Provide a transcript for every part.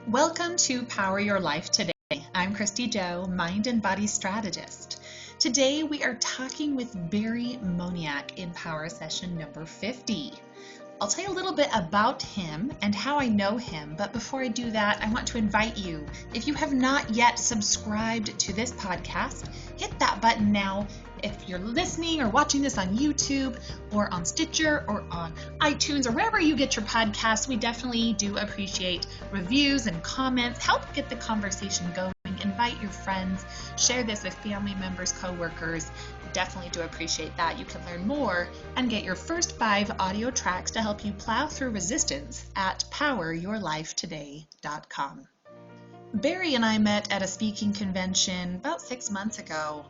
Welcome to Power Your Life Today. I'm Christy Joe, Mind and Body Strategist. Today we are talking with Barry Moniak in Power Session number 50. I'll tell you a little bit about him and how I know him, but before I do that, I want to invite you, if you have not yet subscribed to this podcast, hit that button now. If you're listening or watching this on YouTube or on Stitcher or on iTunes or wherever you get your podcasts, we definitely do appreciate reviews and comments. Help get the conversation going. Invite your friends. Share this with family members, coworkers. Definitely do appreciate that. You can learn more and get your first 5 audio tracks to help you plow through resistance at poweryourlifetoday.com. Barry and I met at a speaking convention about 6 months ago,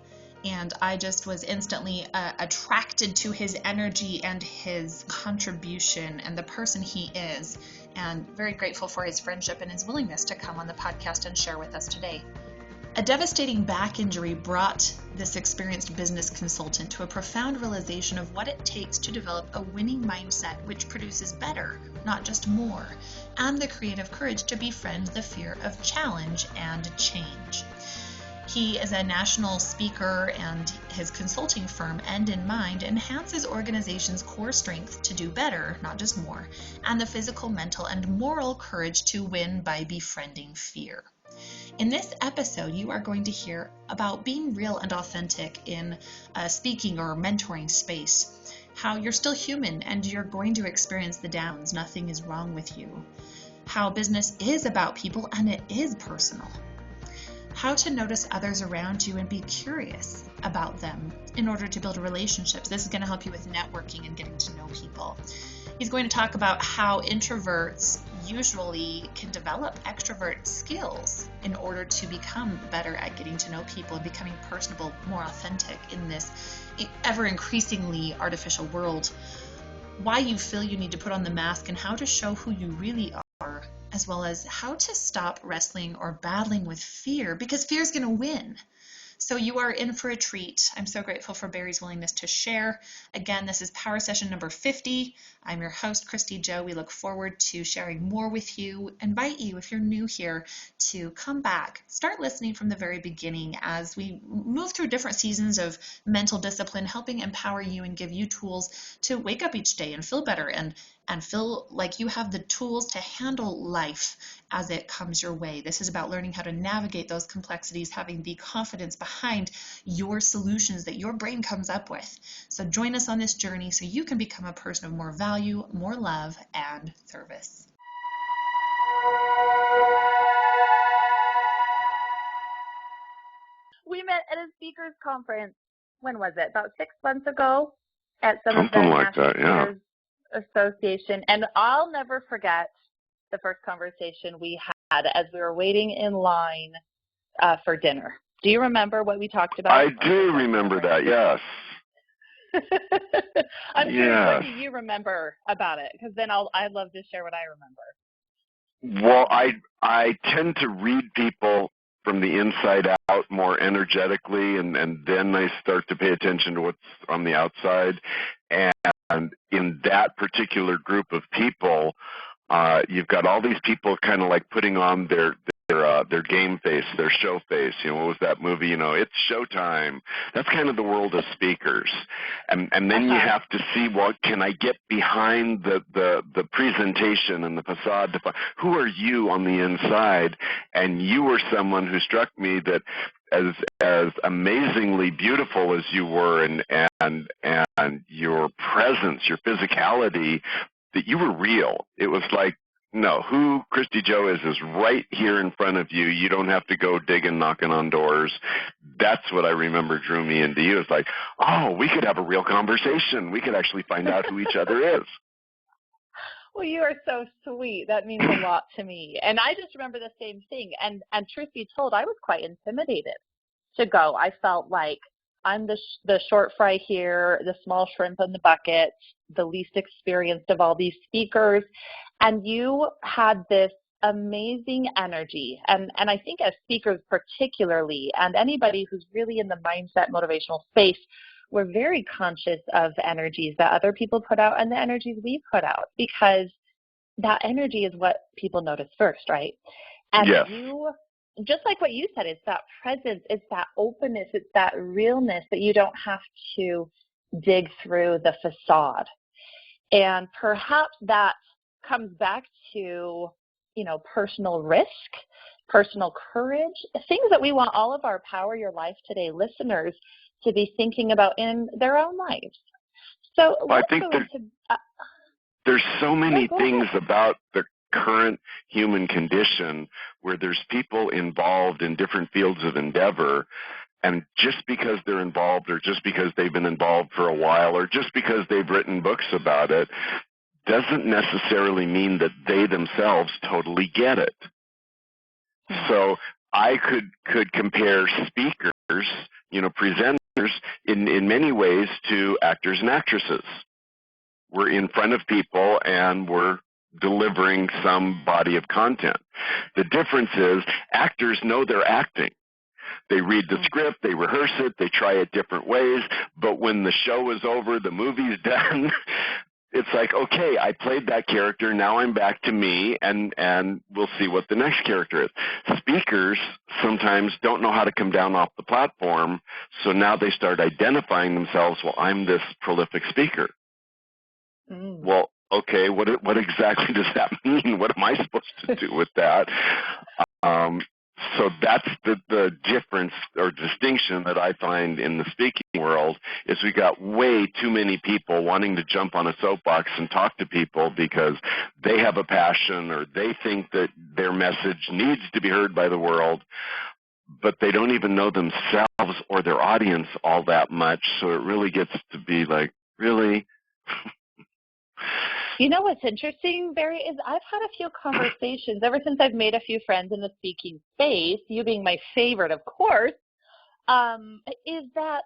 and I just was instantly attracted to his energy and his contribution and the person he is, and very grateful for his friendship and his willingness to come on the podcast and share with us today. A devastating back injury brought this experienced business consultant to a profound realization of what it takes to develop a winning mindset which produces better, not just more, and the creative courage to befriend the fear of challenge and change. He is a national speaker, and his consulting firm, End in Mind, enhances organizations' core strength to do better, not just more, and the physical, mental, and moral courage to win by befriending fear. In this episode, you are going to hear about being real and authentic in a speaking or mentoring space, how you're still human and you're going to experience the downs, nothing is wrong with you, how business is about people and it is personal, how to notice others around you and be curious about them in order to build relationships. This is going to help you with networking and getting to know people. He's going to talk about how introverts usually can develop extrovert skills in order to become better at getting to know people and becoming personable, more authentic in this ever increasingly artificial world. Why you feel you need to put on the mask and how to show who you really are, as well as how to stop wrestling or battling with fear, because fear is going to win. So you are in for a treat. I'm so grateful for Barry's willingness to share. Again, this is Power Session number 50. I'm your host, Christy Joe. We look forward to sharing more with you. Invite you, if you're new here, to come back. Start listening from the very beginning as we move through different seasons of mental discipline, helping empower you and give you tools to wake up each day and feel better and feel like you have the tools to handle life as it comes your way. This is about learning how to navigate those complexities, having the confidence behind your solutions that your brain comes up with. So join us on this journey so you can become a person of more value, more love, and service. We met at a speakers conference. When was it? About 6 months ago at some of the Something like National that, yeah. Speakers Association. And I'll never forget the first conversation we had as we were waiting in line for dinner. Do you remember what we talked about? I do remember that, yes. I'm curious, what do you remember about it? Because then I'd love to share what I remember. Well, I tend to read people from the inside out more energetically, and then I start to pay attention to what's on the outside. And in that particular group of people, you've got all these people kind of like putting on their game face, their show face. You know, what was that movie? You know, it's showtime. That's kind of the world of speakers. And then you have to see, what can I get behind the presentation and the facade? Who are you on the inside? And you were someone who struck me that as amazingly beautiful as you were, and your presence, your physicality, that you were real. It was like, no, who Christy Joe is right here in front of you. You don't have to go digging, knocking on doors. That's what I remember drew me into you. It's like, oh, we could have a real conversation. We could actually find out who each other is. Well, you are so sweet. That means a lot to me. And I just remember the same thing. And truth be told, I was quite intimidated to go. I felt like I'm the short fry here, the small shrimp in the bucket, the least experienced of all these speakers. And you had this amazing energy. And I think as speakers particularly, and anybody who's really in the mindset motivational space, we're very conscious of the energies that other people put out and the energies we put out, because that energy is what people notice first, right? And Yes. just like what you said, it's that presence, it's that openness, it's that realness that you don't have to dig through the facade. And perhaps that comes back to, personal risk, personal courage, things that we want all of our Power Your Life Today listeners to be thinking about in their own lives. So I think there's so many things about the current human condition where there's people involved in different fields of endeavor, and just because they're involved or just because they've been involved for a while or just because they've written books about it doesn't necessarily mean that they themselves totally get it. So I could compare speakers, presenters in many ways to actors and actresses. We're in front of people and we're delivering some body of content. The difference is actors know they're acting. They read the script, they rehearse it, they try it different ways, but when the show is over, the movie's done, it's like, okay, I played that character, now I'm back to me, and we'll see what the next character is. Speakers sometimes don't know how to come down off the platform, so now they start identifying themselves, well, I'm this prolific speaker. Well, okay, what exactly does that mean? What am I supposed to do with that? So that's the difference or distinction that I find in the speaking world is we got way too many people wanting to jump on a soapbox and talk to people because they have a passion or they think that their message needs to be heard by the world, but they don't even know themselves or their audience all that much. So it really gets to be like, really? You know what's interesting, Barry, is I've had a few conversations ever since I've made a few friends in the speaking space, you being my favorite, of course, is that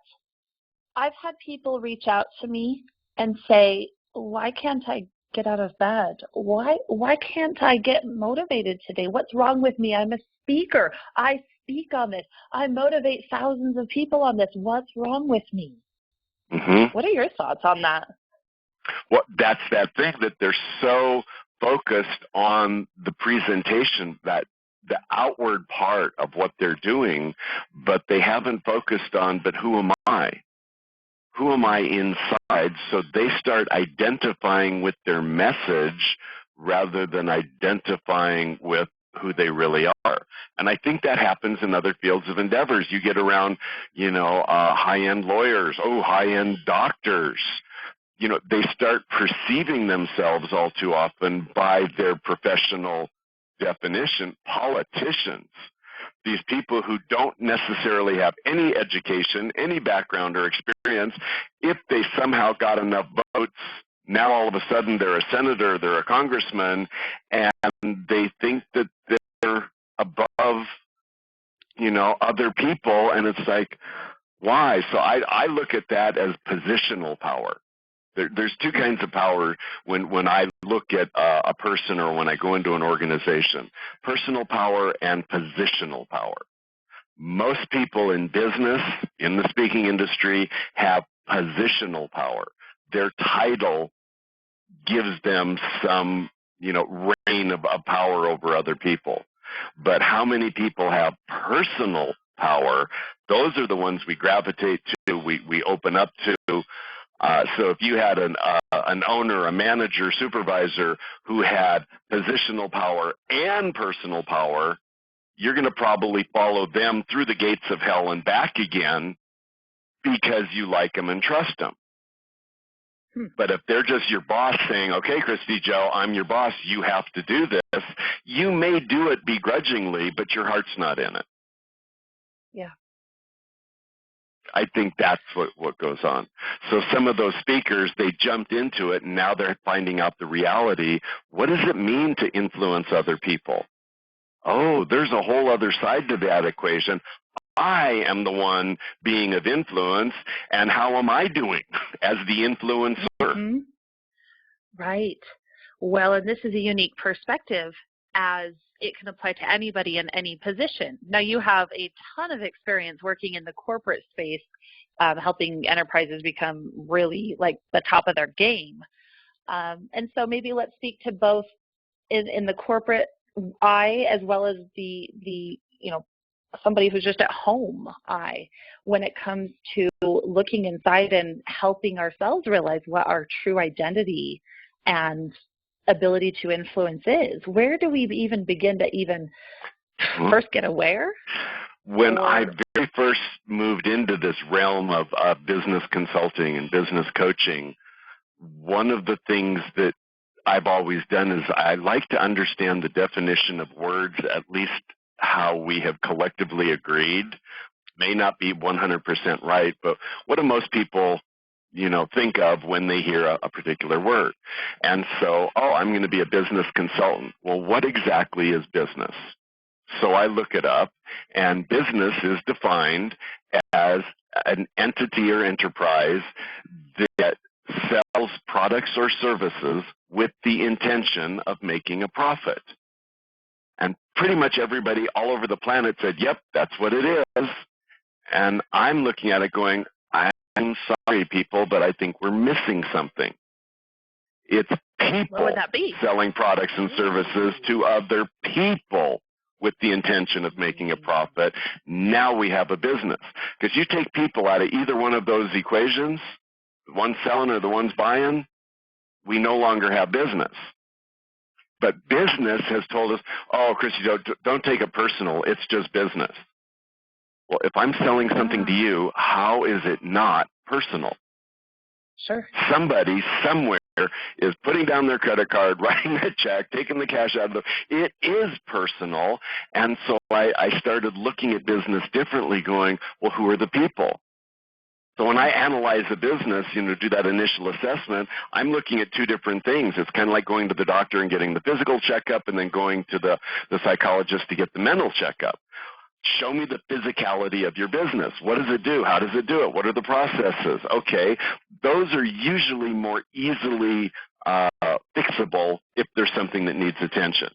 I've had people reach out to me and say, why can't I get out of bed? Why can't I get motivated today? What's wrong with me? I'm a speaker. I speak on this. I motivate thousands of people on this. What's wrong with me? What are your thoughts on that? Well, that's that thing that they're so focused on the presentation, that the outward part of what they're doing, but they haven't focused on, but who am I? Who am I inside? So they start identifying with their message rather than identifying with who they really are. And I think that happens in other fields of endeavors. You get around, high-end lawyers, high-end doctors. They start perceiving themselves all too often by their professional definition. Politicians, these people who don't necessarily have any education, any background or experience, if they somehow got enough votes, now all of a sudden they're a senator, they're a congressman, and they think that they're above, other people, and it's like, why? So I look at that as positional power. There's two kinds of power when I look at a person or when I go into an organization: personal power and positional power. Most people in business, in the speaking industry, have positional power. Their title gives them some, reign of power over other people. But how many people have personal power? Those are the ones we gravitate to, we open up to. So if you had an owner, a manager, supervisor who had positional power and personal power, you're going to probably follow them through the gates of hell and back again because you like them and trust them. But if they're just your boss saying, okay, Christy Joe, I'm your boss, you have to do this, you may do it begrudgingly, but your heart's not in it. Yeah. I think that's what goes on. So some of those speakers, they jumped into it, and now they're finding out the reality. What does it mean to influence other people? Oh, there's a whole other side to that equation. I am the one being of influence, and how am I doing as the influencer? Right. Well, and this is a unique perspective as it can apply to anybody in any position. Now, you have a ton of experience working in the corporate space, helping enterprises become really like the top of their game. And so maybe let's speak to both in the corporate I, as well as the somebody who's just at home, when it comes to looking inside and helping ourselves realize what our true identity and ability to influence is, where do we even begin to even first get aware? When I very first moved into this realm of business consulting and business coaching, one of the things that I've always done is I like to understand the definition of words, at least how we have collectively agreed. May not be 100% right, but what do most people, think of when they hear a particular word? And so, I'm going to be a business consultant. Well, what exactly is business? So I look it up, and business is defined as an entity or enterprise that sells products or services with the intention of making a profit. And pretty much everybody all over the planet said, yep, that's what it is. And I'm looking at it going, I'm sorry, people, but I think we're missing something. It's people What would that be? selling products and services to other people with the intention of making a profit. Now we have a business. Because you take people out of either one of those equations, the ones selling or the ones buying, we no longer have business. But business has told us, Chrissy, don't take it personal. It's just business. Well, if I'm selling something to you, how is it not personal? Sure. Somebody somewhere is putting down their credit card, writing a check, taking the cash out of it is personal. And so I started looking at business differently, going, well, who are the people? So when I analyze a business, do that initial assessment, I'm looking at two different things. It's kind of like going to the doctor and getting the physical checkup and then going to the psychologist to get the mental checkup. Show me the physicality of your business. What does it do? How does it do it? What are the processes? Okay, those are usually more easily fixable if there's something that needs attention.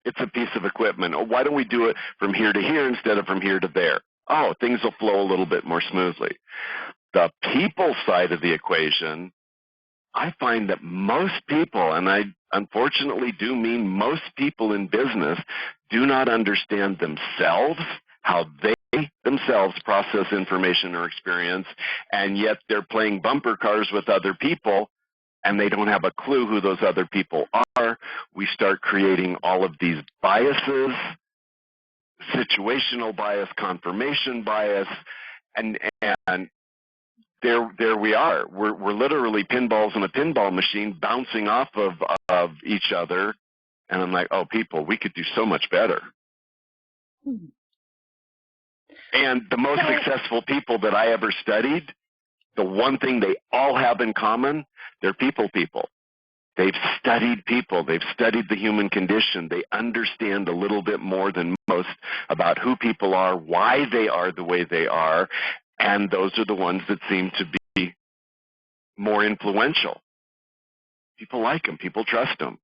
It's a piece of equipment. Oh, why don't we do it from here to here instead of from here to there? Oh, things will flow a little bit more smoothly. The people side of the equation, I find that most people, and I unfortunately do mean most people in business, do not understand themselves, how they themselves process information or experience, and yet they're playing bumper cars with other people, and they don't have a clue who those other people are. We start creating all of these biases, situational bias, confirmation bias, and there we are. We're literally pinballs in a pinball machine bouncing off of each other. And I'm like, people, we could do so much better. And the most successful people that I ever studied, the one thing they all have in common, they're people. They've studied people. They've studied the human condition. They understand a little bit more than most about who people are, why they are the way they are, and those are the ones that seem to be more influential. People like them. People trust them.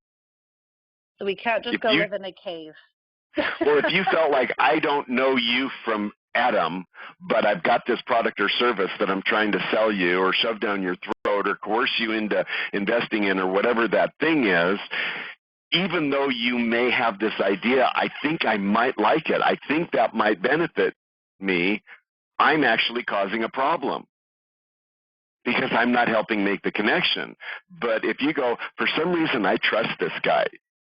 So we can't just go live in a cave. Well, if you felt like I don't know you from Adam, but I've got this product or service that I'm trying to sell you or shove down your throat or coerce you into investing in or whatever that thing is, even though you may have this idea, I think I might like it. I think that might benefit me. I'm actually causing a problem because I'm not helping make the connection. But if you go, for some reason, I trust this guy,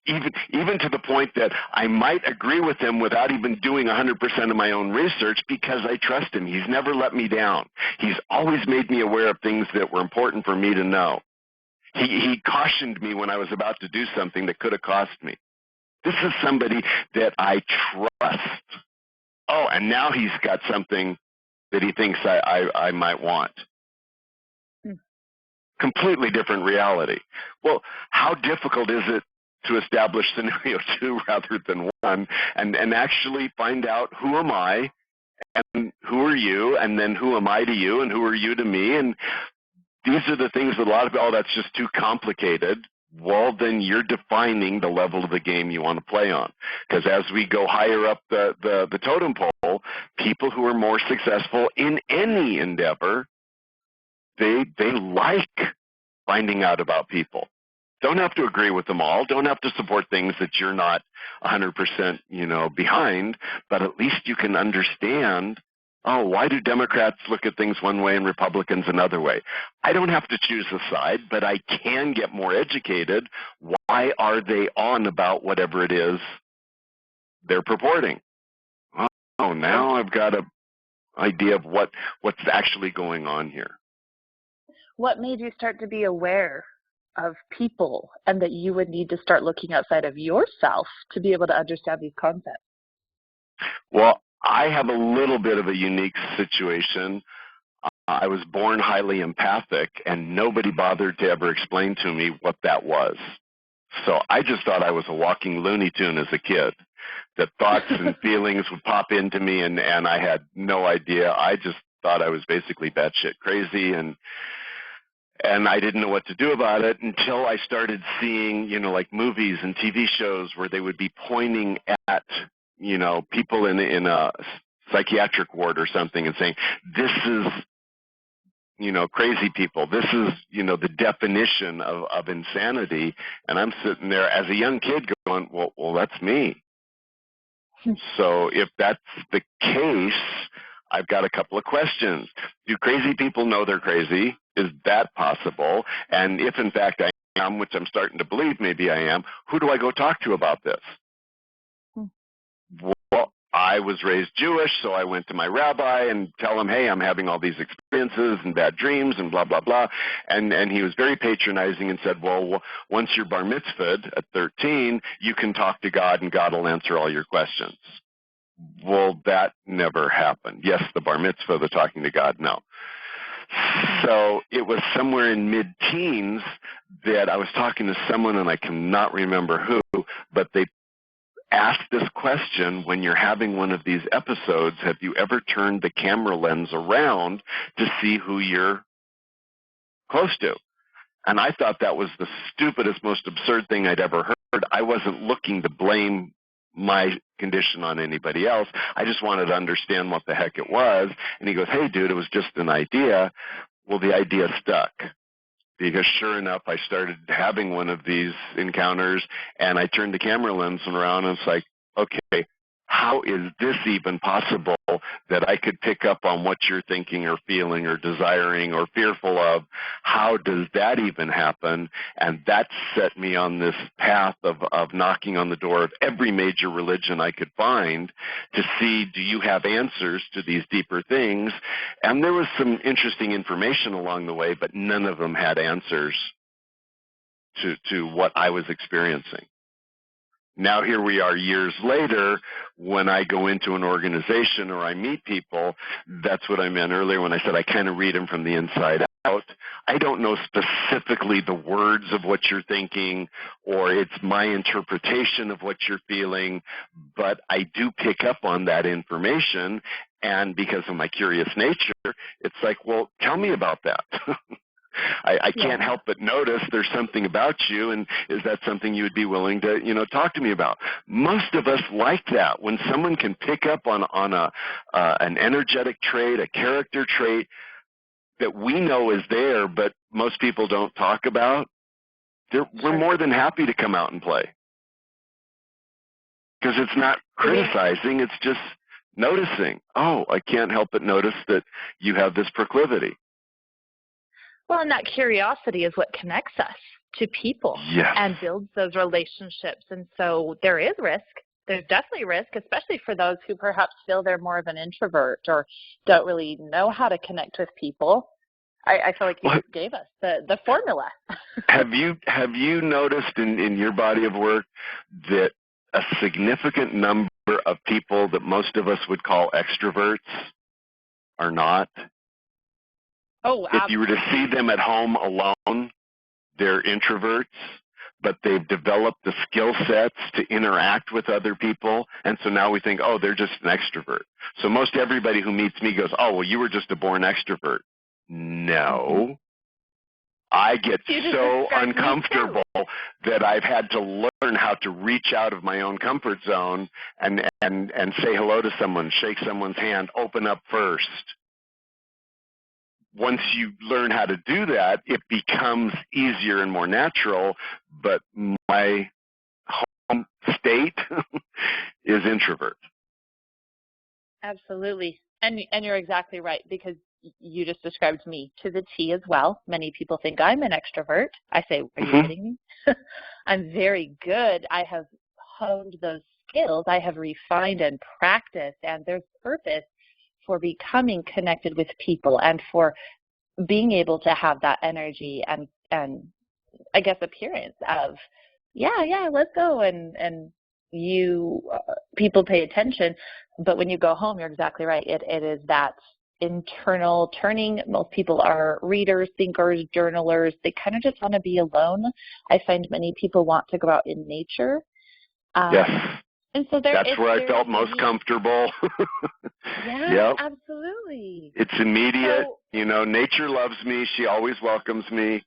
even to the point that I might agree with him without even doing 100% of my own research because I trust him. He's never let me down. He's always made me aware of things that were important for me to know. He cautioned me when I was about to do something that could have cost me. This is somebody that I trust. Oh, and now he's got something that he thinks I might want. Completely different reality. Well, how difficult is it to establish scenario 2 rather than 1 and actually find out who am I and who are you and then who am I to you and who are you to me? And these are the things that a lot of people, that's just too complicated. Well, then you're defining the level of the game you want to play on. Because as we go higher up the totem pole, people who are more successful in any endeavor, they like finding out about people. Don't have to agree with them all. Don't have to support things that you're not 100%, behind, but at least you can understand, oh, why do Democrats look at things one way and Republicans another way? I don't have to choose a side, but I can get more educated. Why are they on about whatever it is they're purporting? Oh, now I've got an idea of what's actually going on here. What made you start to be aware of people and that you would need to start looking outside of yourself to be able to understand these concepts? Well, I have a little bit of a unique situation. I was born highly empathic, and nobody bothered to ever explain to me what that was. So I just thought I was a walking Looney Tune as a kid, that thoughts and feelings would pop into me, and I had no idea. I just thought I was basically batshit crazy, and I didn't know what to do about it until I started seeing, like movies and TV shows where they would be pointing at, people in a psychiatric ward or something and saying, this is, crazy people. This is, the definition of insanity. And I'm sitting there as a young kid going, well, that's me. So if that's the case, I've got a couple of questions. Do crazy people know they're crazy? Is that possible? And if in fact I am, which I'm starting to believe maybe I am, who do I go talk to about this? Well, I was raised Jewish, so I went to my rabbi and tell him, hey, I'm having all these experiences and bad dreams and blah, blah, blah. And he was very patronizing and said, well, once you're bar mitzvahed at 13, you can talk to God and God will answer all your questions. Well, that never happened. Yes, the bar mitzvah, the talking to God, no. So it was somewhere in mid-teens that I was talking to someone, and I cannot remember who, but they asked this question: when you're having one of these episodes, have you ever turned the camera lens around to see who you're close to? And I thought that was the stupidest, most absurd thing I'd ever heard. I wasn't looking to blame my condition on anybody else. I just wanted to understand what the heck it was. And he goes, hey, dude, it was just an idea. Well, the idea stuck, because sure enough, I started having one of these encounters, and I turned the camera lens around, and it's like, okay, how is this even possible that I could pick up on what you're thinking or feeling or desiring or fearful of? How does that even happen? And that set me on this path of knocking on the door of every major religion I could find to see, do you have answers to these deeper things? And there was some interesting information along the way, but none of them had answers to what I was experiencing. Now here we are years later, when I go into an organization or I meet people. That's what I meant earlier when I said I kind of read them from the inside out. I don't know specifically the words of what you're thinking, or it's my interpretation of what you're feeling, but I do pick up on that information, and because of my curious nature, it's like, well, tell me about that. I can't help but notice there's something about you, and is that something you would be willing to, talk to me about? Most of us like that. When someone can pick up on an energetic trait, a character trait that we know is there, but most people don't talk about, we're more than happy to come out and play. Because it's not criticizing, it's just noticing. Oh, I can't help but notice that you have this proclivity. Well, and that curiosity is what connects us to people and builds those relationships. And so there is risk. There's definitely risk, especially for those who perhaps feel they're more of an introvert or don't really know how to connect with people. I feel like you just gave us the formula. Have you noticed in your body of work that a significant number of people that most of us would call extroverts are not? Oh, if you were to see them at home alone, they're introverts, but they've developed the skill sets to interact with other people, and so now we think, oh, they're just an extrovert. So most everybody who meets me goes, oh, well, you were just a born extrovert. No. I get so uncomfortable that I've had to learn how to reach out of my own comfort zone and say hello to someone, shake someone's hand, open up first. once you learn how to do that, it becomes easier and more natural. But my home state is introvert. Absolutely. And you're exactly right, because you just described me to the T as well. Many people think I'm an extrovert. I say, are you kidding me? I'm very good. I have honed those skills. I have refined and practiced, and there's purpose for becoming connected with people and for being able to have that energy and I guess appearance of, yeah, let's go. And you, people pay attention, but when you go home, you're exactly right. It is that internal turning. Most people are readers, thinkers, journalers. They kind of just want to be alone. I find many people want to go out in nature. Yes. And so that's where I felt most comfortable. Yeah, yep. Absolutely. It's immediate. So, nature loves me. She always welcomes me.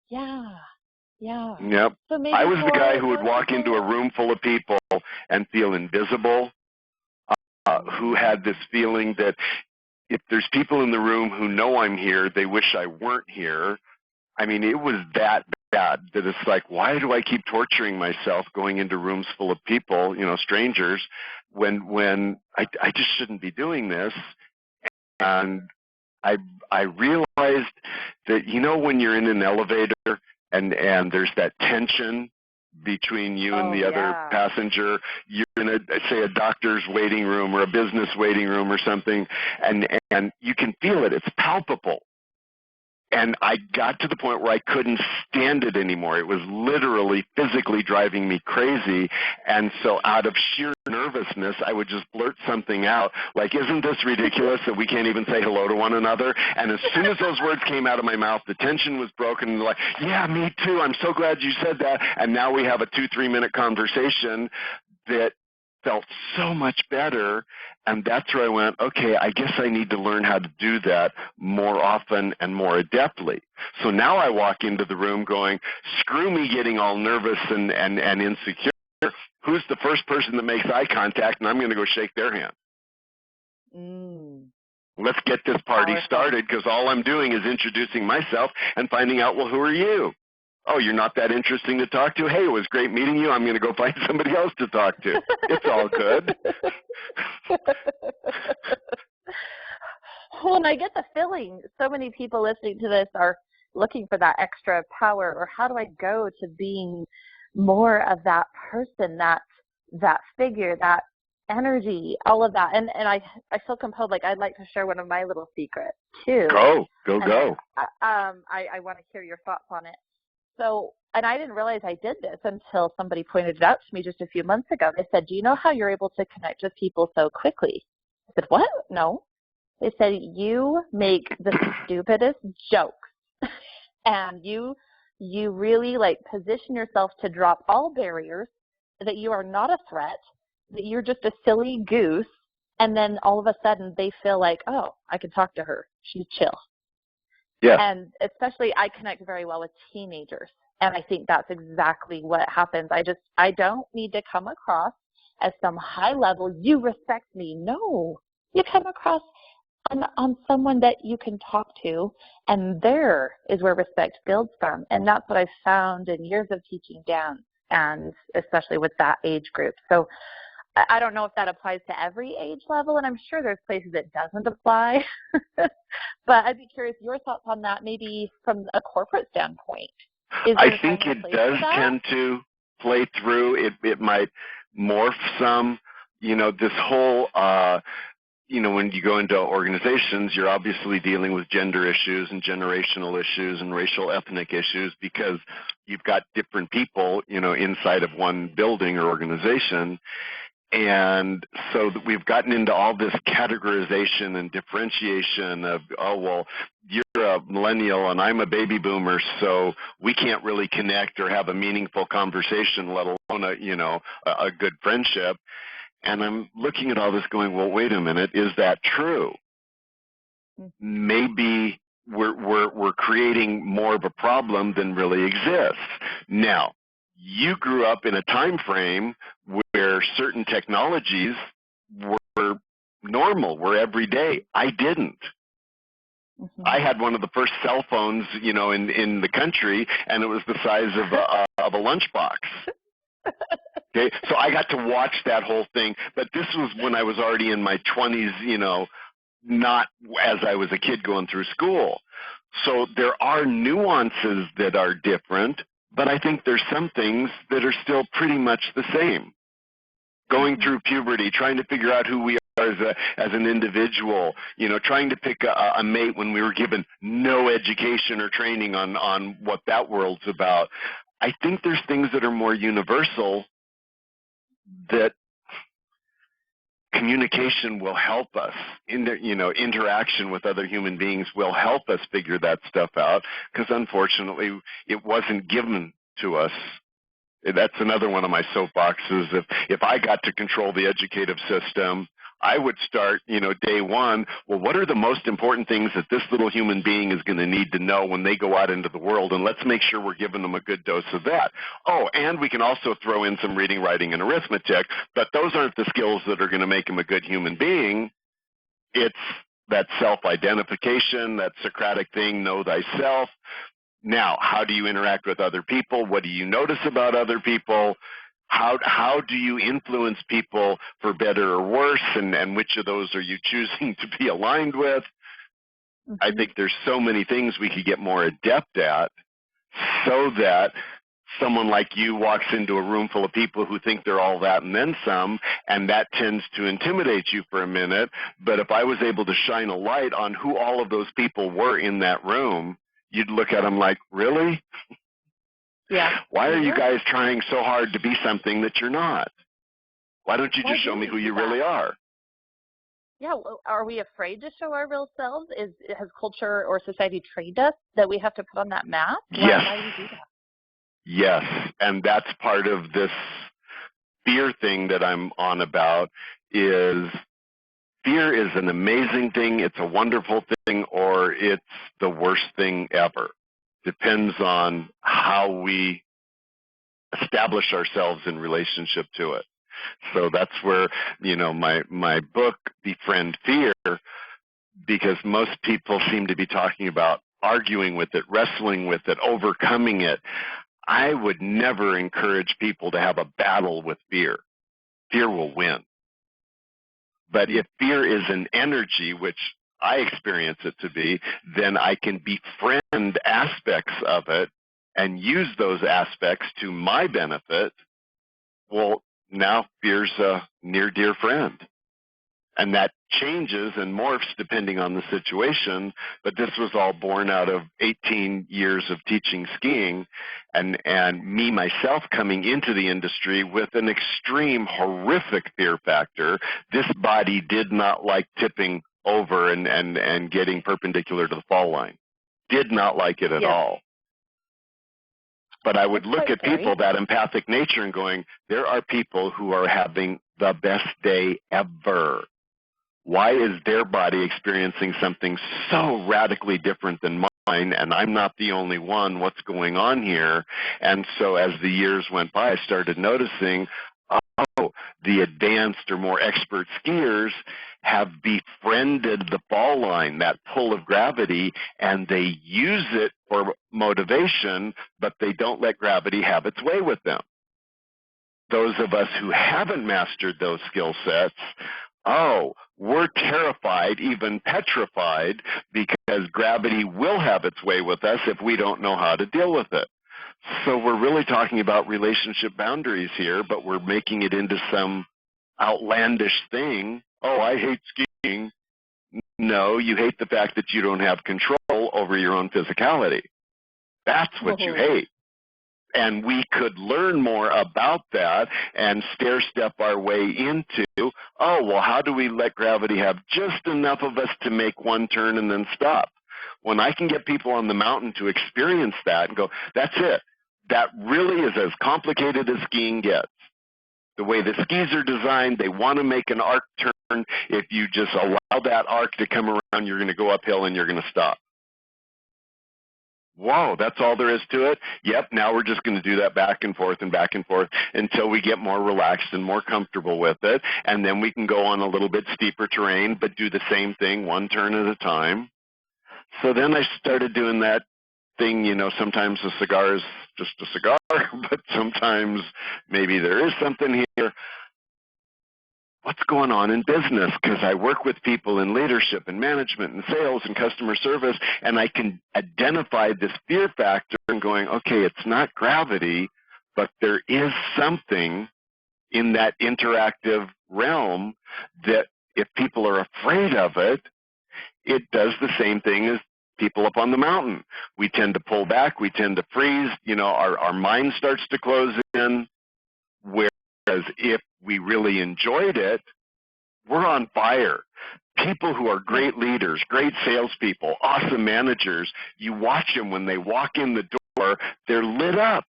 Yeah. Yep. So I was the guy who would walk into a room full of people and feel invisible, who had this feeling that if there's people in the room who know I'm here, they wish I weren't here. I mean, it was that bad that it's like, why do I keep torturing myself going into rooms full of people, strangers, when I just shouldn't be doing this? And I realized that, when you're in an elevator and there's that tension between you and the other passenger, you're in a doctor's waiting room or a business waiting room or something, and you can feel it. It's palpable. And I got to the point where I couldn't stand it anymore. It was literally physically driving me crazy. And so out of sheer nervousness, I would just blurt something out like, isn't this ridiculous that we can't even say hello to one another? And as soon as those words came out of my mouth, the tension was broken. And like, yeah, me too. I'm so glad you said that. And now we have a 2-3 minute conversation that felt so much better. And that's where I went, okay, I guess I need to learn how to do that more often and more adeptly. So now I walk into the room going, screw me getting all nervous and insecure. Who's the first person that makes eye contact? And I'm going to go shake their hand. Let's get this party started, because all I'm doing is introducing myself and finding out, well, who are you? Oh, you're not that interesting to talk to? Hey, it was great meeting you. I'm going to go find somebody else to talk to. It's all good. Well, and I get the feeling so many people listening to this are looking for that extra power, or how do I go to being more of that person, that figure, that energy, all of that. And I feel compelled, like I'd like to share one of my little secrets too. Go. I want to hear your thoughts on it. So, and I didn't realize I did this until somebody pointed it out to me just a few months ago. They said, do you know how you're able to connect with people so quickly? I said, what? No. They said, you make the stupidest jokes, and you really position yourself to drop all barriers, that you are not a threat, that you're just a silly goose, and then all of a sudden they feel like, oh, I can talk to her. She's chill. Yeah. And especially I connect very well with teenagers. And I think that's exactly what happens. I don't need to come across as some high level, you respect me. No, you come across on someone that you can talk to, and there is where respect builds from. And that's what I've found in years of teaching dance, and especially with that age group. So I don't know if that applies to every age level, and I'm sure there's places it doesn't apply. But I'd be curious your thoughts on that, maybe from a corporate standpoint. I think it does tend to play through. It might morph some. This whole, when you go into organizations, you're obviously dealing with gender issues and generational issues and racial ethnic issues, because you've got different people, inside of one building or organization. And so we've gotten into all this categorization and differentiation of, oh, well, you're a millennial and I'm a baby boomer, so we can't really connect or have a meaningful conversation, let alone a good friendship. And I'm looking at all this going, well, wait a minute, is that true? Maybe we're creating more of a problem than really exists. Now, you grew up in a time frame where certain technologies were normal, were everyday. I didn't. Mm-hmm. I had one of the first cell phones, in the country, and it was the size of a lunchbox. Okay, so I got to watch that whole thing, but this was when I was already in my 20s, not as I was a kid going through school. So there are nuances that are different, but I think there's some things that are still pretty much the same. Going through puberty, trying to figure out who we are as an individual, trying to pick a mate when we were given no education or training on what that world's about. I think there's things that are more universal that communication will help us. Interaction with other human beings will help us figure that stuff out, because unfortunately it wasn't given to us. That's another one of my soapboxes. If I got to control the educative system, I would start, day one, well, what are the most important things that this little human being is going to need to know when they go out into the world, and let's make sure we're giving them a good dose of that. Oh, and we can also throw in some reading, writing, and arithmetic, but those aren't the skills that are going to make him a good human being. It's that self-identification, that Socratic thing, know thyself. Now, how do you interact with other people? What do you notice about other people? How do you influence people for better or worse, and which of those are you choosing to be aligned with? Mm-hmm. I think there's so many things we could get more adept at, so that someone like you walks into a room full of people who think they're all that and then some, and that tends to intimidate you for a minute. But if I was able to shine a light on who all of those people were in that room, you'd look at them like, really? Yeah. Why are you guys trying so hard to be something that you're not? Why don't you just show me who you really are? Yeah, well, are we afraid to show our real selves? Has culture or society trained us that we have to put on that mask? Yes. Why do we do that? Yes, and that's part of this fear thing that I'm on about. Is fear is an amazing thing, it's a wonderful thing, or it's the worst thing ever. Depends on how we establish ourselves in relationship to it. So that's where, my book, Befriend Fear, because most people seem to be talking about arguing with it, wrestling with it, overcoming it. I would never encourage people to have a battle with fear. Fear will win. But if fear is an energy, which I experience it to be, then I can befriend aspects of it and use those aspects to my benefit. Well, now fear's a near dear friend. And that changes and morphs depending on the situation, but this was all born out of 18 years of teaching skiing and me myself coming into the industry with an extreme, horrific fear factor. This body did not like tipping over and getting perpendicular to the fall line. Did not like it at all. But I would look at people, that empathic nature, and going, there are people who are having the best day ever. Why is their body experiencing something so radically different than mine, and I'm not the only one? What's going on here? And so as the years went by, I started noticing, the advanced or more expert skiers have befriended the fall line, that pull of gravity, and they use it for motivation, but they don't let gravity have its way with them. Those of us who haven't mastered those skill sets, we're terrified, even petrified, because gravity will have its way with us if we don't know how to deal with it. So we're really talking about relationship boundaries here, but we're making it into some outlandish thing. Oh, I hate skiing. No, you hate the fact that you don't have control over your own physicality. That's what you hate. And we could learn more about that and stair-step our way into, how do we let gravity have just enough of us to make one turn and then stop? When I can get people on the mountain to experience that and go, that's it. That really is as complicated as skiing gets. The way the skis are designed, they want to make an arc turn. If you just allow that arc to come around, you're going to go uphill and you're going to stop. Whoa, that's all there is to it? Yep, now we're just going to do that back and forth until we get more relaxed and more comfortable with it. And then we can go on a little bit steeper terrain, but do the same thing one turn at a time. So then I started doing that thing, sometimes a cigar is just a cigar, but sometimes maybe there is something here. What's going on in business? Because I work with people in leadership and management and sales and customer service, and I can identify this fear factor and going, okay, it's not gravity, but there is something in that interactive realm that if people are afraid of it, it does the same thing as people up on the mountain. We tend to pull back. We tend to freeze. Our mind starts to close in, whereas if we really enjoyed it, we're on fire. People who are great leaders, great salespeople, awesome managers, you watch them when they walk in the door, they're lit up.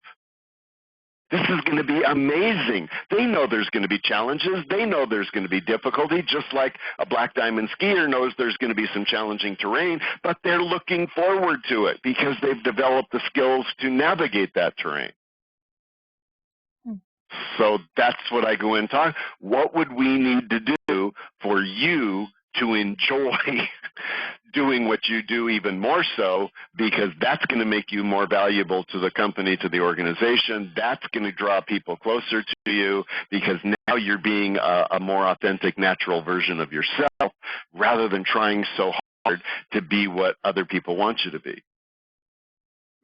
This is going to be amazing. They know there's going to be challenges. They know there's going to be difficulty, just like a black diamond skier knows there's going to be some challenging terrain, but they're looking forward to it because they've developed the skills to navigate that terrain. So that's what I go in and talk. What would we need to do for you to enjoy doing what you do even more so, because that's going to make you more valuable to the company, to the organization. That's going to draw people closer to you because now you're being a more authentic, natural version of yourself rather than trying so hard to be what other people want you to be.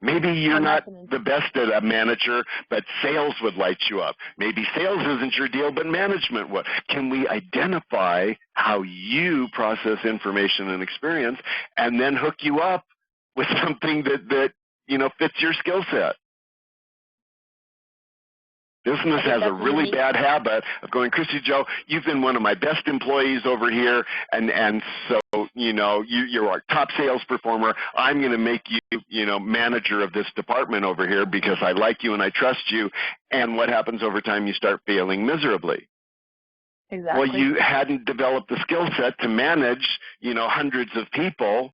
Maybe you're not the best at a manager, but sales would light you up. Maybe sales isn't your deal, but management would. Can we identify how you process information and experience and then hook you up with something that fits your skill set? Business has a really bad habit of going, Christy Joe, you've been one of my best employees over here, and so, you're our top sales performer. I'm going to make you, manager of this department over here because I like you and I trust you. And what happens over time? You start failing miserably. Exactly. Well, you hadn't developed the skill set to manage, hundreds of people,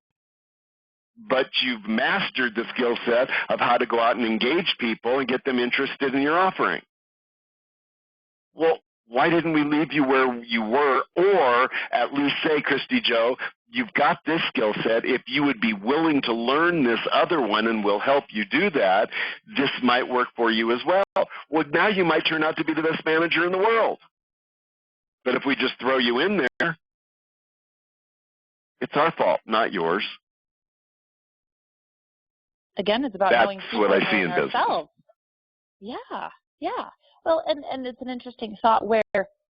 but you've mastered the skill set of how to go out and engage people and get them interested in your offering. Well, why didn't we leave you where you were, or at least say, Christy Joe, you've got this skill set. If you would be willing to learn this other one and we'll help you do that, this might work for you as well. Well, now you might turn out to be the best manager in the world. But if we just throw you in there, it's our fault, not yours. Again, it's about knowing people what I see in ourselves. Yeah. Well, and it's an interesting thought where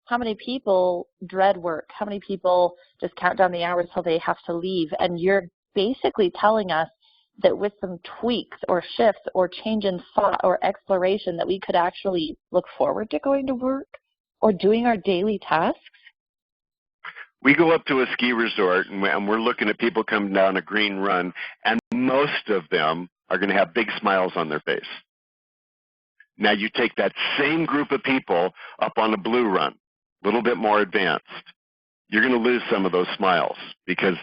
how many people dread work? How many people just count down the hours till they have to leave? And you're basically telling us that with some tweaks or shifts or change in thought or exploration that we could actually look forward to going to work or doing our daily tasks? We go up to a ski resort and we're looking at people coming down a green run, and most of them are going to have big smiles on their face. Now you take that same group of people up on a blue run, a little bit more advanced. You're going to lose some of those smiles because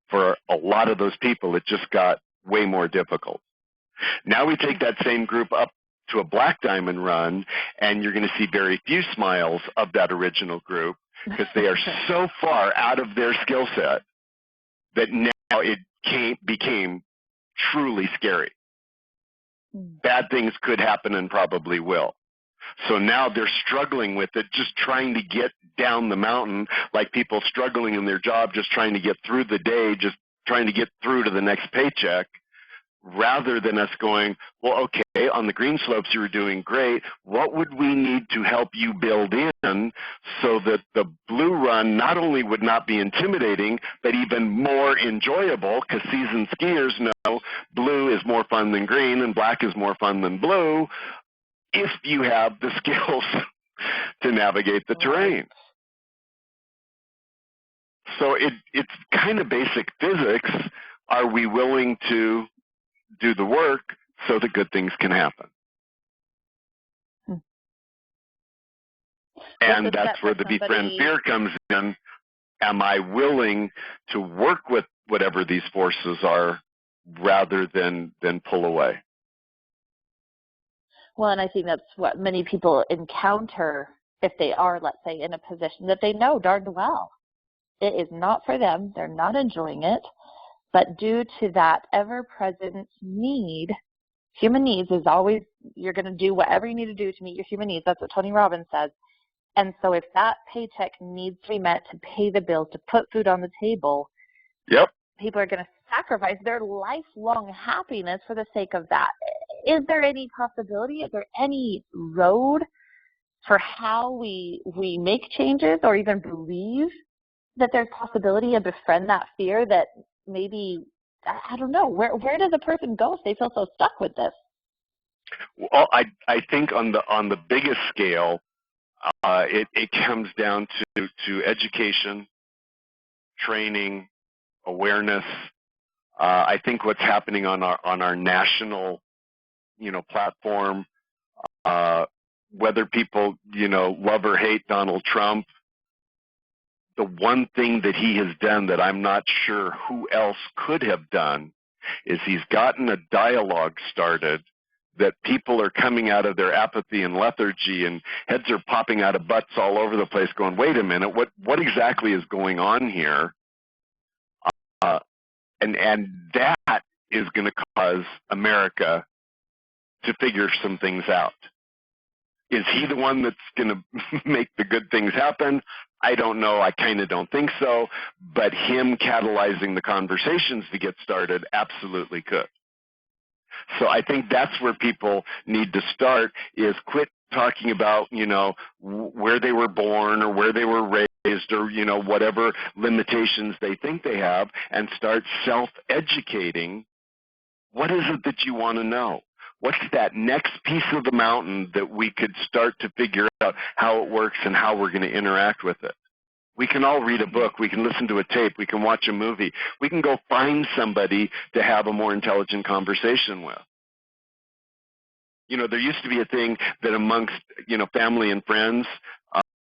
for a lot of those people, it just got way more difficult. Now we take that same group up to a black diamond run, and you're going to see very few smiles of that original group because they are so far out of their skill set that now it became truly scary. Bad things could happen and probably will. So now they're struggling with it, just trying to get down the mountain, like people struggling in their job, just trying to get through the day, just trying to get through to the next paycheck, rather than us going, well, okay, on the green slopes you were doing great. What would we need to help you build in so that the blue run not only would not be intimidating, but even more enjoyable, because seasoned skiers know blue is more fun than green and black is more fun than blue if you have the skills to navigate the terrain. So it's kind of basic physics. Are we willing to do the work so that good things can happen? And that's where the befriend fear comes in. Am I willing to work with whatever these forces are rather than pull away? Well, and I think that's what many people encounter if they are, let's say, in a position that they know darn well it is not for them. They're not enjoying it. But due to that ever-present need, human needs is always, you're going to do whatever you need to do to meet your human needs. That's what Tony Robbins says. And so if that paycheck needs to be met to pay the bills, to put food on the table, Yep. people are going to sacrifice their lifelong happiness for the sake of that. Is there any possibility? Is there any road for how we make changes or even believe that there's possibility and befriend that fear that maybe, I don't know, where does a person go if they feel so stuck with this? Well, I think on the biggest scale, it comes down to education, training, awareness. I think what's happening on our national, platform, whether people, love or hate Donald Trump, the one thing that he has done that I'm not sure who else could have done is he's gotten a dialogue started that people are coming out of their apathy and lethargy and heads are popping out of butts all over the place going, wait a minute, what exactly is going on here? And that is going to cause America to figure some things out. Is he the one that's going to make the good things happen? I don't know. I kind of don't think so. But him catalyzing the conversations to get started absolutely could. So I think that's where people need to start, is quit talking about, where they were born or where they were raised or, whatever limitations they think they have, and start self-educating. What is it that you want to know? What's that next piece of the mountain that we could start to figure out how it works and how we're going to interact with it? We can all read a book. We can listen to a tape. We can watch a movie. We can go find somebody to have a more intelligent conversation with. There used to be a thing that amongst, family and friends,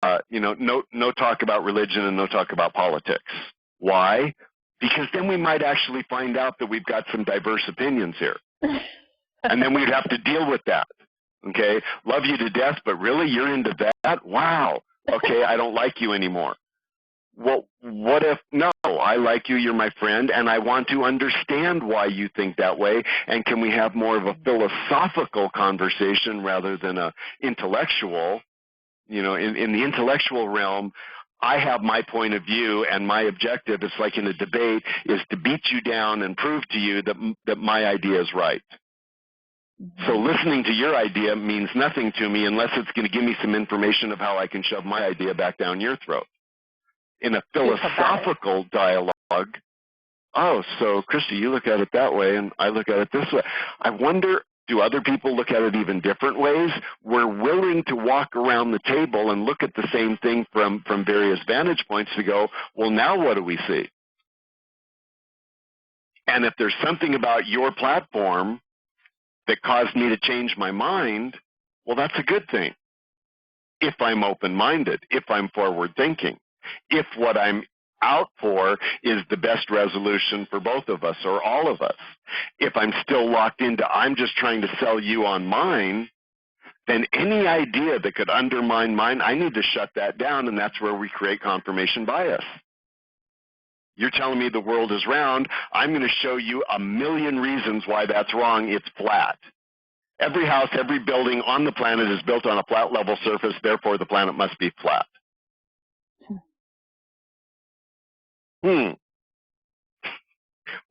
no talk about religion and no talk about politics. Why? Because then we might actually find out that we've got some diverse opinions here. And then we'd have to deal with that. Okay? Love you to death, but really you're into that? Wow. Okay, I don't like you anymore. Well, what if, no, I like you, you're my friend, and I want to understand why you think that way, and can we have more of a philosophical conversation rather than a intellectual? In the intellectual realm, I have my point of view, and my objective, it's like in a debate, is to beat you down and prove to you that my idea is right. So listening to your idea means nothing to me unless it's going to give me some information of how I can shove my idea back down your throat. In a philosophical dialogue, so Christy, you look at it that way and I look at it this way. I wonder, do other people look at it even different ways? We're willing to walk around the table and look at the same thing from various vantage points to go, well, now what do we see? And if there's something about your platform that caused me to change my mind, well, that's a good thing. If I'm open-minded, if I'm forward-thinking, if what I'm out for is the best resolution for both of us or all of us. If I'm still locked into I'm just trying to sell you on mine, then any idea that could undermine mine, I need to shut that down, and that's where we create confirmation bias. You're telling me the world is round. I'm going to show you a million reasons why that's wrong. It's flat. Every house, every building on the planet is built on a flat level surface, therefore the planet must be flat.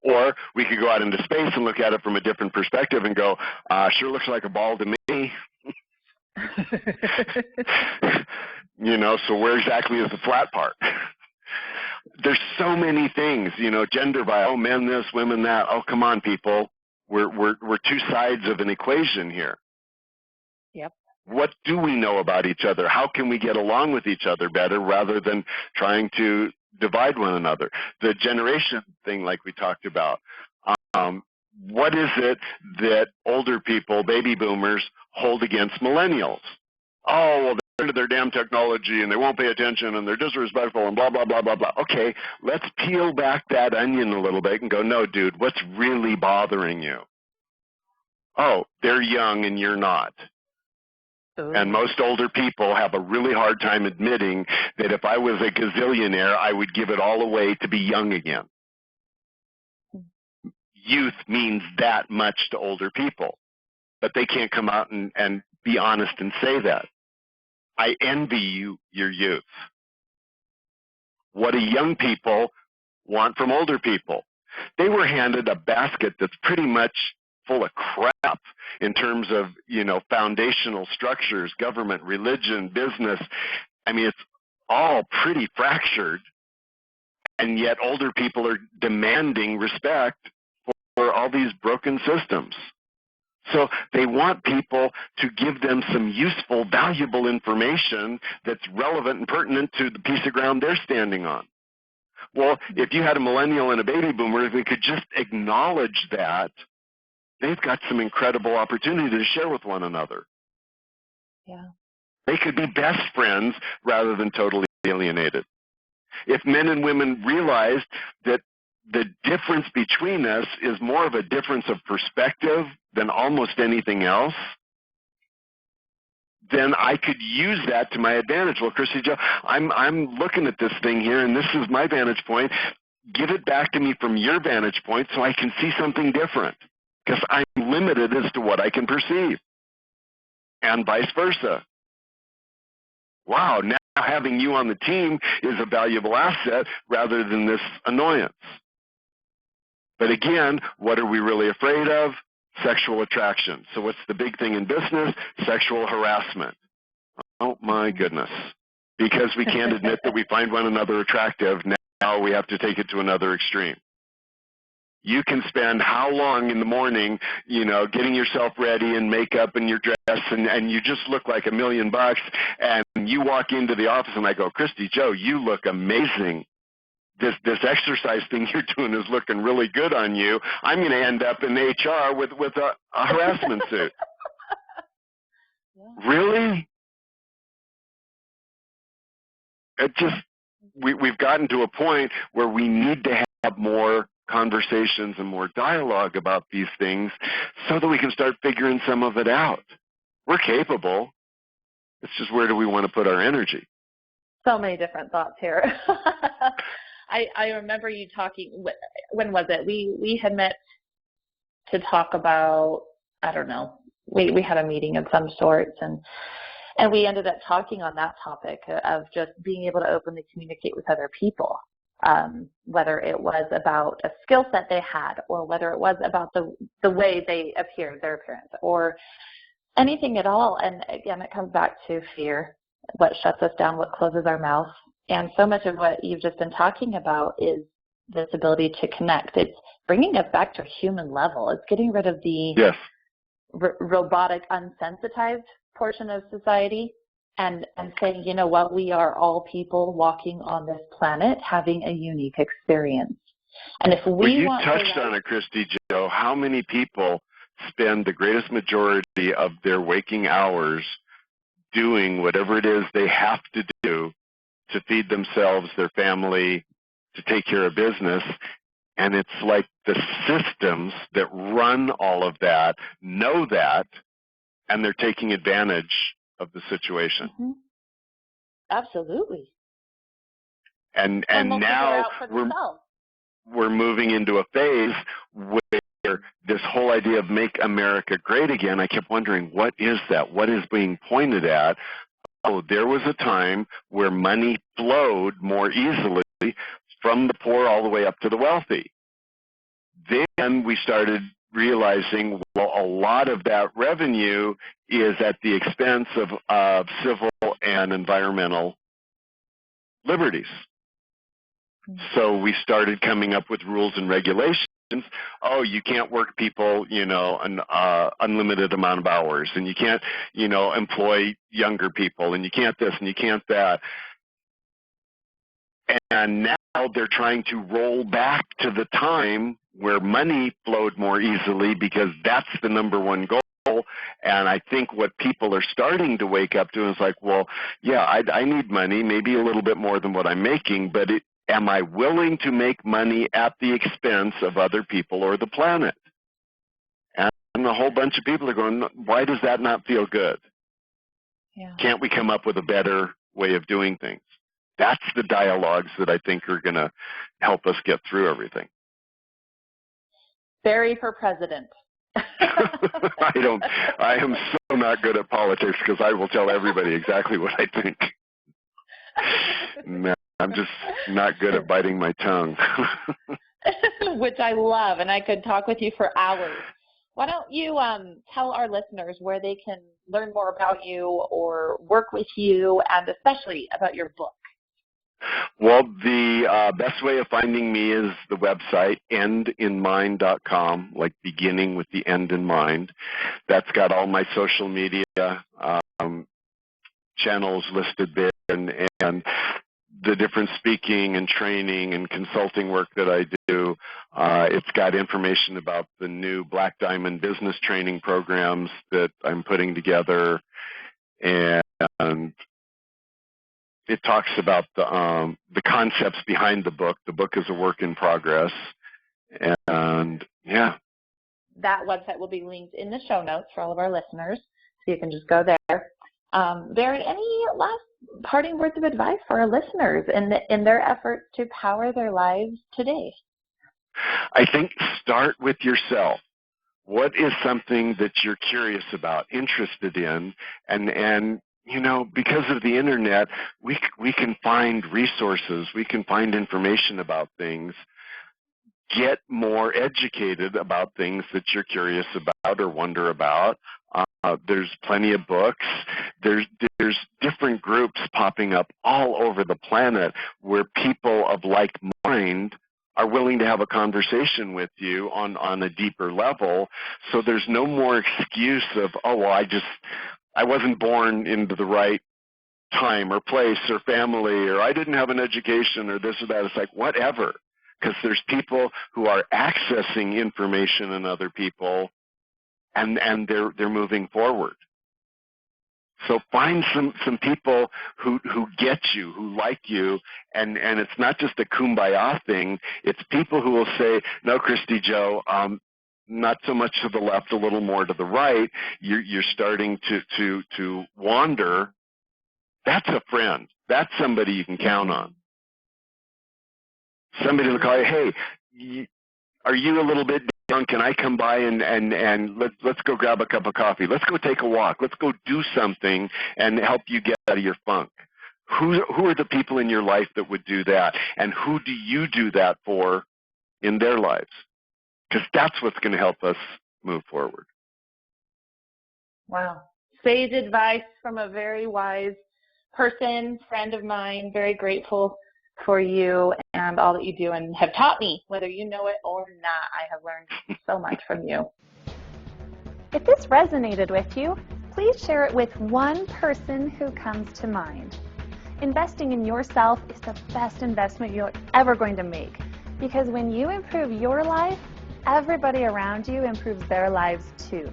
Or we could go out into space and look at it from a different perspective and go, sure looks like a ball to me. So where exactly is the flat part? There's so many things, gender bias, men this, women that. Oh, come on, people. We're two sides of an equation here. Yep. What do we know about each other? How can we get along with each other better rather than trying to divide one another? The generation thing, like we talked about, what is it that older people, baby boomers, hold against millennials? Oh, well, they're into their damn technology and they won't pay attention and they're disrespectful and blah, blah, blah, blah, blah. Okay, let's peel back that onion a little bit and go, no, dude, what's really bothering you? Oh, they're young and you're not. And most older people have a really hard time admitting that if I was a gazillionaire, I would give it all away to be young again. youth means that much to older people, but they can't come out and be honest and say that. I envy you, your youth. What do young people want from older people? They were handed a basket that's pretty much full of crap in terms of, foundational structures, government, religion, business. I mean, it's all pretty fractured, and yet older people are demanding respect for all these broken systems. So they want people to give them some useful, valuable information that's relevant and pertinent to the piece of ground they're standing on. Well, if you had a millennial and a baby boomer, if they could just acknowledge that, they've got some incredible opportunity to share with one another. Yeah. They could be best friends rather than totally alienated. If men and women realized that the difference between us is more of a difference of perspective than almost anything else, then I could use that to my advantage. Well, Christy Joe, I'm looking at this thing here, and this is my vantage point. Give it back to me from your vantage point so I can see something different, because I'm limited as to what I can perceive, and vice versa. Wow, now having you on the team is a valuable asset rather than this annoyance. But again, what are we really afraid of? Sexual attraction. So what's the big thing in business? Sexual harassment. Oh my goodness. Because we can't admit that we find one another attractive, now we have to take it to another extreme. You can spend how long in the morning, getting yourself ready and makeup and your dress, and you just look like $1 million, and you walk into the office and I go, Christy Joe, you look amazing. This exercise thing you're doing is looking really good on you. I'm going to end up in HR with a harassment suit. Yeah. Really? It just we've gotten to a point where we need to have more conversations and more dialogue about these things so that we can start figuring some of it out. We're capable. It's just, where do we want to put our energy? So many different thoughts here. I remember you talking, when was it? We had met to talk about, I don't know, we had a meeting of some sorts, and we ended up talking on that topic of just being able to openly communicate with other people, whether it was about a skill set they had, or whether it was about the way they appeared, their appearance, or anything at all. And again, it comes back to fear, what shuts us down, what closes our mouth. And so much of what you've just been talking about is this ability to connect. It's bringing us back to a human level. It's getting rid of the robotic, unsensitized portion of society and saying, you know what, we are all people walking on this planet having a unique experience. And if we want to... You touched on it, Christy Joe. How many people spend the greatest majority of their waking hours doing whatever it is they have to do to feed themselves, their family, to take care of business? And it's like the systems that run all of that know that, and they're taking advantage of the situation. Mm-hmm. Absolutely. And now we're moving into a phase where this whole idea of make America great again, I kept wondering, what is that? What is being pointed at? Oh, there was a time where money flowed more easily from the poor all the way up to the wealthy. Then we started realizing, well, a lot of that revenue is at the expense of civil and environmental liberties. So we started coming up with rules and regulations. Oh, you can't work people, an unlimited amount of hours, and you can't, employ younger people, and you can't this and you can't that. And now they're trying to roll back to the time where money flowed more easily, because that's the number one goal. And I think what people are starting to wake up to is like, well, yeah, I need money, maybe a little bit more than what I'm making, but am I willing to make money at the expense of other people or the planet? And a whole bunch of people are going, why does that not feel good? Yeah. Can't we come up with a better way of doing things? That's the dialogues that I think are going to help us get through everything. Barry for president. I am so not good at politics because I will tell everybody exactly what I think. No, I'm just not good at biting my tongue. Which I love, and I could talk with you for hours. Why don't you tell our listeners where they can learn more about you or work with you, and especially about your book? Well, the best way of finding me is the website, endinmind.com, like beginning with the end in mind. That's got all my social media channels listed there, and the different speaking and training and consulting work that I do. It's got information about the new Black Diamond business training programs that I'm putting together, and it talks about the concepts behind the book. The book is a work in progress, and yeah. That website will be linked in the show notes for all of our listeners, so you can just go there. Barry, any last parting words of advice for our listeners in their efforts to power their lives today? I think start with yourself. What is something that you're curious about, interested in, and you know, because of the internet, we can find resources, we can find information about things. Get more educated about things that you're curious about or wonder about. There's plenty of books. There's different groups popping up all over the planet where people of like mind are willing to have a conversation with you on a deeper level. So there's no more excuse of, oh, well, I wasn't born into the right time or place or family, or I didn't have an education or this or that. It's like, whatever. Because there's people who are accessing information in other people, and they're moving forward. So find some people who get you, who like you, and it's not just a kumbaya thing. It's people who will say, no, Christy Joe, not so much to the left, a little more to the right. You're starting to wander. That's a friend. That's somebody you can count on. Somebody will call you, hey, are you a little bit down? Can I come by and let's go grab a cup of coffee? Let's go take a walk. Let's go do something and help you get out of your funk. Who are the people in your life that would do that? And who do you do that for in their lives? Because that's what's going to help us move forward. Wow. Sage advice from a very wise person, friend of mine. Very grateful for you and all that you do and have taught me, whether you know it or not. I have learned so much from you. If this resonated with you, please share it with one person who comes to mind. Investing in yourself is the best investment you're ever going to make, because when you improve your life, everybody around you improves their lives too.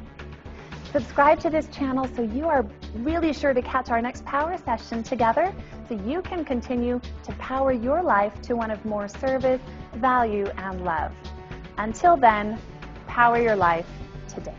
Subscribe to this channel so you are really sure to catch our next power session together, so you can continue to power your life to one of more service, value, and love. Until then, power your life today.